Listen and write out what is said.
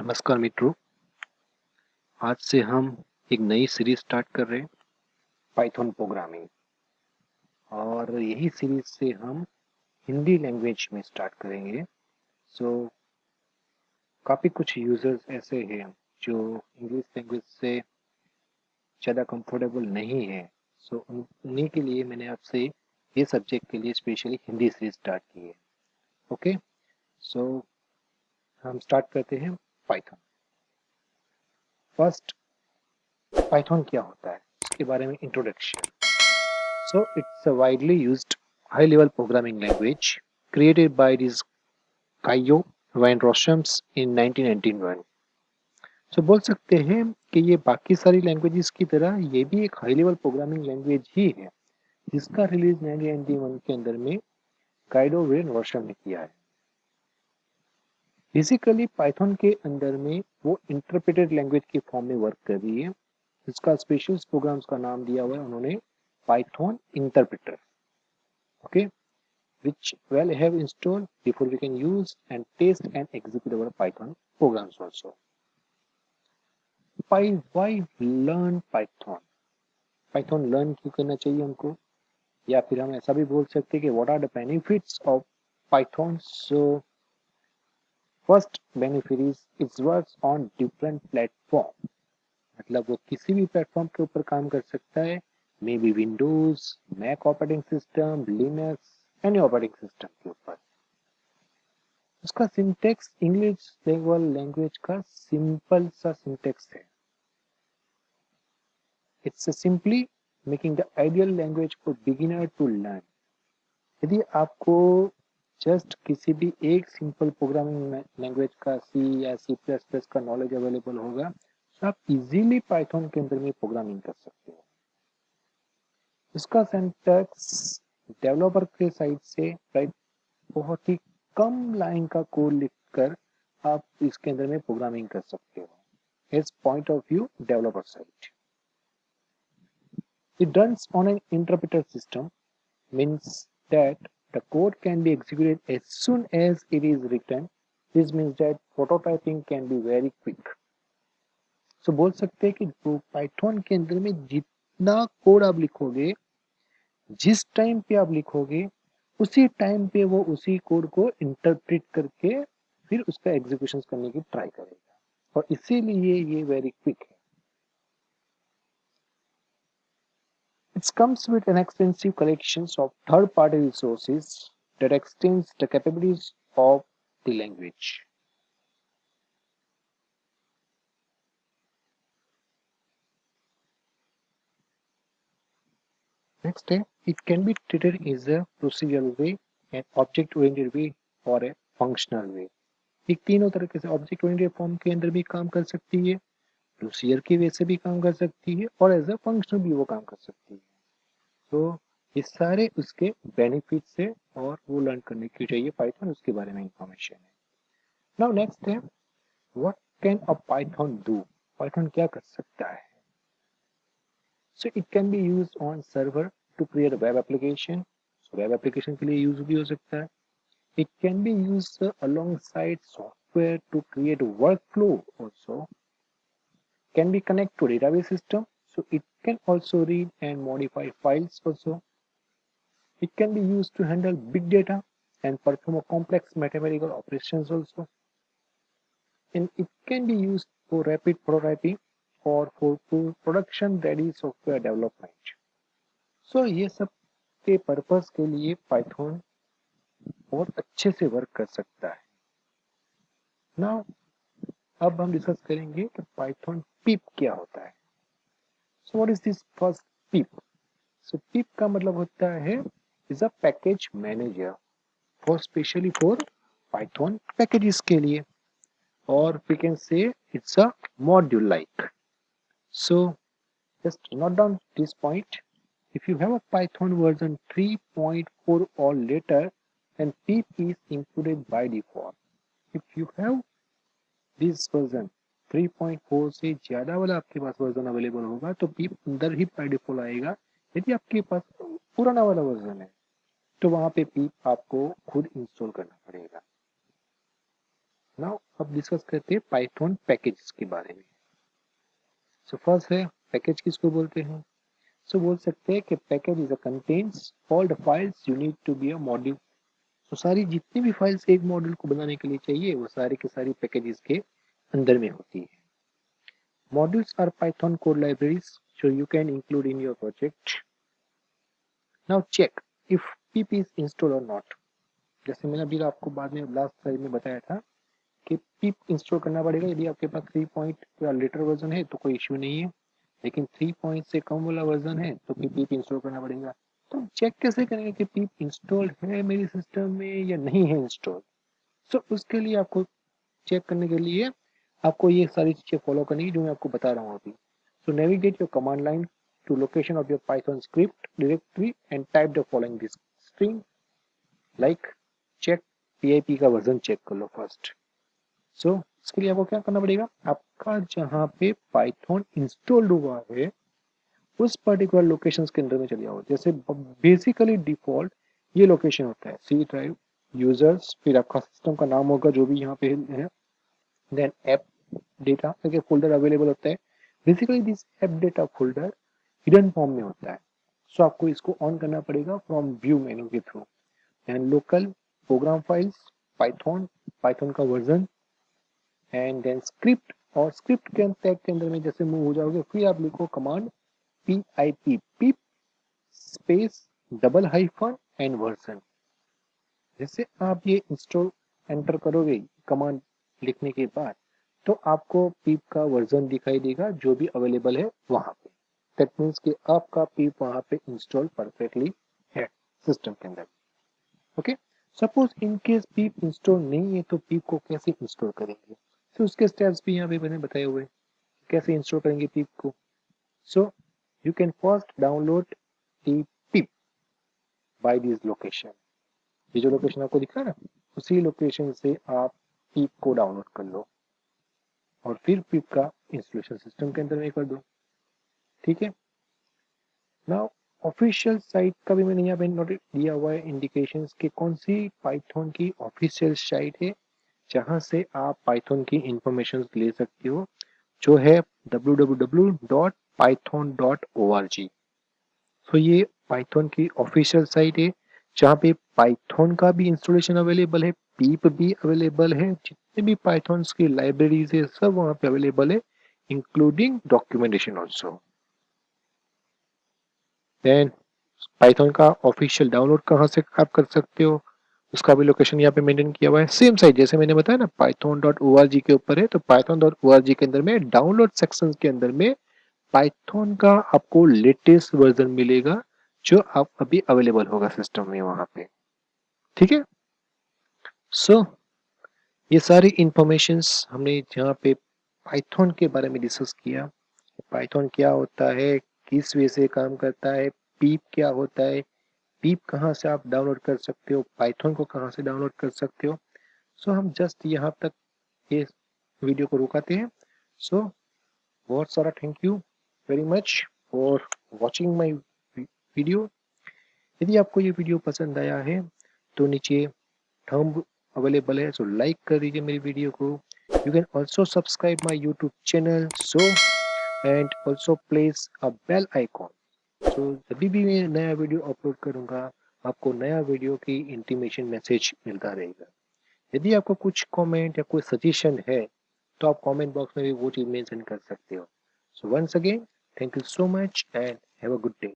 नमस्कार मित्रों। आज से हम एक नई सीरीज स्टार्ट कर रहे हैं, पाइथन प्रोग्रामिंग। और यही सीरीज से हम हिंदी लैंग्वेज में स्टार्ट करेंगे। सो काफ़ी कुछ यूजर्स ऐसे हैं जो इंग्लिश लैंग्वेज से ज़्यादा कंफर्टेबल नहीं है। सो उन्हीं के लिए मैंने आपसे ये सब्जेक्ट के लिए स्पेशली हिंदी सीरीज स्टार्ट की है। ओके, सो हम स्टार्ट करते हैं पाइथन। फर्स्ट, पाइथन क्या होता है इसके बारे में introduction. So it's a widely used high-level programming language created by this Caio Van Rossums in 1991. So बोल सकते हैं कि ये बाकी सारी लैंग्वेजेस की तरह ये भी एक हाई लेवल प्रोग्रामिंग लैंग्वेज ही है, जिसका रिलीज 1991 के अंदर में काइडो वेन रोशम ने किया है। बेसिकली पाइथन के अंदर में वो इंटरप्रेटेड लैंग्वेज की फॉर्म में वर्क कर रही है। इसका स्पेशल प्रोग्राम्स का नाम दिया हुआ है उन्होंने Python interpreter. Okay, which well have installed before we can use and test and execute our Python programs also. Why learn Python? Python learn क्यों करना चाहिए हमको, या फिर हम ऐसा भी बोल सकते हैं कि what are the benefits of Python? So first benefit is it works on different platform. मतलब वो किसी भी प्लेटफॉर्म के ऊपर काम कर सकता है, maybe Windows, Mac operating system, Linux, any operating system के ऊपर। उसका सिंटेक्स इंग्लिश लेवल लैंग्वेज का सिंपल सा सिंटेक्स है। It's simply making the ideal language for beginner to learn. यदि आपको जस्ट किसी भी एक सिंपल प्रोग्रामिंग लैंग्वेज का सी या सी प्लस प्लस का नॉलेज अवेलेबल होगा तो आप इजीली पाइथन के अंदर में प्रोग्रामिंग कर सकते हो। इसका सिंटेक्स डेवलपर के साइड से राइट बहुत ही कम लाइन का कोड लिखकर आप इसके अंदर में प्रोग्रामिंग कर सकते हो। As point of view developer side, it runs on an interpreter system, means that the code can be executed as soon as it is written. This means that prototyping can be very quick. So बोल सकते हैं कि Python के अंदर में जितना code आप लिखोगे, जिस टाइम पे आप लिखोगे उसी टाइम पे वो उसी कोड को इंटरप्रेट करके फिर उसका एग्जीक्यूशन करने की ट्राई करेगा, और इसीलिए ये वेरी क्विक है। It comes with an extensive collection of third-party resources that extends the capabilities of the language. Next, it can be treated as a procedural way, an object-oriented way, or a functional way. एक तीनों तरीके से object oriented form के अंदर भी काम कर सकती है, प्रोसीजर की वे से भी काम कर सकती है, और एज अ फंक्शनल भी वो काम कर सकती है। तो ये सारे उसके बेनिफिट्स है और वो लर्न करने की चाहिए पाइथन, उसके बारे में इंफॉर्मेशन है। नाउ नेक्स्ट है, what can a Python do? Python क्या कर सकता है? So it can be used on server to create web application. Web application के लिए यूज भी हो सकता है। It can be used alongside software to create workflow also. Can be connect to database system, so it can also read and modify files also. It can be used to handle big data and perform a complex mathematical operations also. And it can be used for rapid prototyping or for production ready software development. So ये सब के purpose के लिए Python बहुत अच्छे से work कर सकता है। नाउ अब हम डिस्कस करेंगे कि पाइथन पिप क्या होता है। So what is this first pip? So pip का मतलब होता है is a package manager for specially for Python packages के लिए, or we can say it's a module like. So just note down this point. If you have a Python version 3.4 or later, then pip is included by default. If you have this version 3.4 से ज्यादा वाला आपके पास version available होगा तो pip अंदर ही by default आएगा। यदि आपके पास पुराना वाला वर्जन है तो वहां पे pip आपको खुद इंस्टॉल करना पड़ेगा। नाउ अब डिस्कस करते हैं पाइथन पैकेज के बारे में। सो फर्स्ट है पैकेज किसको बोलते हैं। सो बोल सकते हैं कि package is a contains all the files you need to be a module. तो सारी जितनी भी फाइल्स एक मॉड्यूल को बनाने के लिए चाहिए वो सारी की सारी पैकेजेस के अंदर में होती है। Modules are Python code libraries so you can include in your project. Now check if pip is installed or not. जैसे मैंने अभी आपको बाद में लास्ट स्लाइड में बताया था कि पिप इंस्टॉल करना पड़ेगा। यदि आपके पास 3 पॉइंट या लेटर वर्जन है तो कोई इश्यू नहीं है, लेकिन 3 पॉइंट से कम वाला वर्जन है तो फिर पिप इंस्टॉल करना पड़ेगा। तो चेक कैसे करेंगे कि पिप इंस्टॉल्ड है मेरे सिस्टम में या नहीं है इंस्टॉल। सो उसके लिए आपको चेक करने के लिए आपको ये सारी चीजें फॉलो करनी है जो मैं आपको बता रहा हूँ अभी। So navigate your command line to location of your Python script directory and type the following this string like check PIP का वर्जन चेक कर लो फर्स्ट। सो इसके लिए आपको क्या करना पड़ेगा, आपका जहाँ पे पाइथन इंस्टॉल्ड हुआ है उस पर्टिकुलर लोकेशंस के अंदर में चले जाओ। जैसे बेसिकली डिफॉल्ट ये लोकेशन होता है सी ड्राइव यूजर्स, फिर आपका सिस्टम का नाम होगा जो भी यहाँ पे है, देन ऐप डेटा करके फोल्डर अवेलेबल होता है। Basically this app data folder hidden form में होता है। सो आपको इसको ऑन करना पड़ेगा फ्रॉम व्यू मेनू के through. And local program files Python, Python का वर्जन एंड देन स्क्रिप्ट, और स्क्रिप्ट के टैग के अंदर में जैसे मूव हो जाओगे फिर आप लिखो command pip pip space double hyphen and version. जैसे आप ये इंस्टॉल एंटर करोगे कमांड लिखने के बाद तो आपको पिप का वर्जन दिखाई देगा जो भी अवेलेबल है वहां पे। दैट मीन्स कि आपका पिप वहां पे इंस्टॉल परफेक्टली है सिस्टम के अंदर। Okay, suppose in case pip install नहीं है तो पिप को कैसे इंस्टॉल करेंगे। तो उसके स्टेप्स भी यहाँ पे मैंने बताए हुए हैं कैसे इंस्टॉल करेंगे पिप को। So you can first download the pip by this location. ये जो लोकेशन आपको दिख रहा है ना उसी लोकेशन से आप पिप को डाउनलोड कर लो और फिर पिप का इंस्टॉलेशन सिस्टम के अंदर में कर दो। ठीक है, नाउ ऑफिशियल साइट का भी मैंने यहाँ पे नोट दिया हुआ है इंडिकेशंस कि कौन सी पाइथन की ऑफिशियल साइट है जहां से आप पाइथन की इंफॉर्मेशन ले सकते हो, जो है www.python.org। सो ये पाइथन की ऑफिशियल साइट है जहाँ पे पाइथन का भी इंस्टॉलेशन अवेलेबल है, पीप भी अवेलेबल है, जितने भी पाइथन की लाइब्रेरीज है सब वहाँ पे अवेलेबल है, including documentation also. Then Python का ऑफिशियल डाउनलोड कहाँ से आप कर सकते हो उसका भी लोकेशन यहाँ पे मेंशन किया हुआ है। सेम साइट जैसे मैंने बताया ना python.org के ऊपर है, तो python.org के अंदर में डाउनलोड सेक्शन के अंदर में पाइथन का आपको लेटेस्ट वर्जन मिलेगा जो आप अभी अवेलेबल होगा सिस्टम में वहां पे। ठीक है, सो ये सारी इंफॉर्मेशंस हमने यहाँ पे पाइथन के बारे में डिस्कस किया। पाइथन क्या होता है, किस वे से काम करता है, पीप क्या होता है, पीप कहाँ से आप डाउनलोड कर सकते हो, पाइथन को कहाँ से डाउनलोड कर सकते हो। सो हम जस्ट यहाँ तक ये वीडियो को रुकाते हैं। सो बहुत सारा thank you very much for watching my video. यदि आपको ये वीडियो पसंद आया है तो नीचे थंब अवेलेबल है, सो लाइक कर दीजिए मेरी वीडियो को। You can also subscribe my YouTube channel so and also place a bell icon. So जब भी मैं नया वीडियो अपलोड करूंगा आपको नया वीडियो की इंटीमेशन मैसेज मिलता रहेगा। यदि आपको कुछ कमेंट या कोई सजेशन है तो आप कमेंट बॉक्स में भी वो चीज मेंशन कर सकते हो। So once again thank you so much and have a good day.